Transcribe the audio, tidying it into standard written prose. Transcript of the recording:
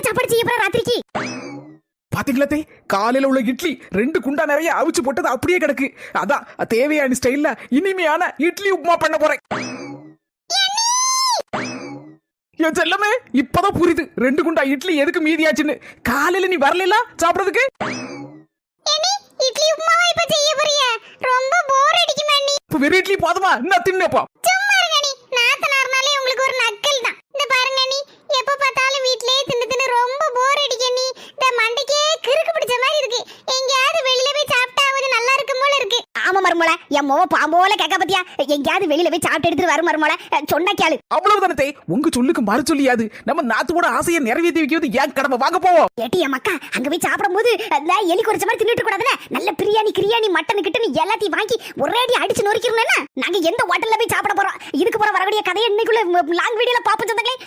சாப்பாடு செய்ய போற ராத்திரிக்கு? பாத்தீங்களா காலையில உள்ள இட்லி 2 குண்டா நிறைய அவிச்சு போட்டது அப்படியே கிடக்கு. அதான் தேவையான ஸ்டைல்ல இனிமையான இட்லி உப்புமா பண்ண போறேன். என் செல்லமே இப்பதான் புரியுது 2 குண்டா இட்லி எதுக்கு மீதியாச்சுன்னு. காலையில நீ வரல சாப்பிடறதுக்கு. இட்லி உப்புமாவா இப்ப செய்ய போறிய? ரொம்ப போர் அடிக்குமா நீ? இப்ப வெறும் இட்லி போதுமா? என்ன தின்னப்பா? சும்மா இருங்க நீ. நாத்தனார்னாலே உங்களுக்கு ஒரு நக்கல் தான். இந்த பாருங்க நீ எப்ப பார்த்தாலும் வீட்லயே தின்னு ரொம்ப போர் அடிக்க நீ. இந்த மண்டைக்கே கிறுக்கு பிடிச்ச மாதிரி இருக்கு. எங்கயாவது வெளியில போய் சாப்பிட்டா கொஞ்சம் நல்லா இருக்கும் போல இருக்கு. ஆமா மருமோள, என் மோவ பாம்போல கேக்க பத்தியா? எங்கயாவது வெளியில போய் சாப்பிட்டு எடுத்துட்டு வர மருமோள, சொன்னா கேளு. அவ்வளவுதானே உங்க சொல்லுக்கு மறு சொல்லியாது. நம்ம நாத்தோட ஆசையை நிறைவேற்றி வைக்கிறது ஏன் கடமை. வாங்க போவோம். ஏட்டி என் மக்கா, அங்க போய் சாப்பிடும்போது எலி குறைச்ச மாதிரி தின்னுட்டு கூடாதுல. நல்ல பிரியாணி மட்டன் கிட்டன்னு எல்லாத்தையும் வாங்கி ஒரே அடி அடிச்சு நொறுக்கிறோம்னா நாங்க எந்த ஹோட்டல்ல போய் சாப்பிட போறோம். இதுக்கு போற வரக்கூடிய கதையை இன்னைக்குள்ள லாங் வீடியோல பாப்போம் சொந்தங்களே.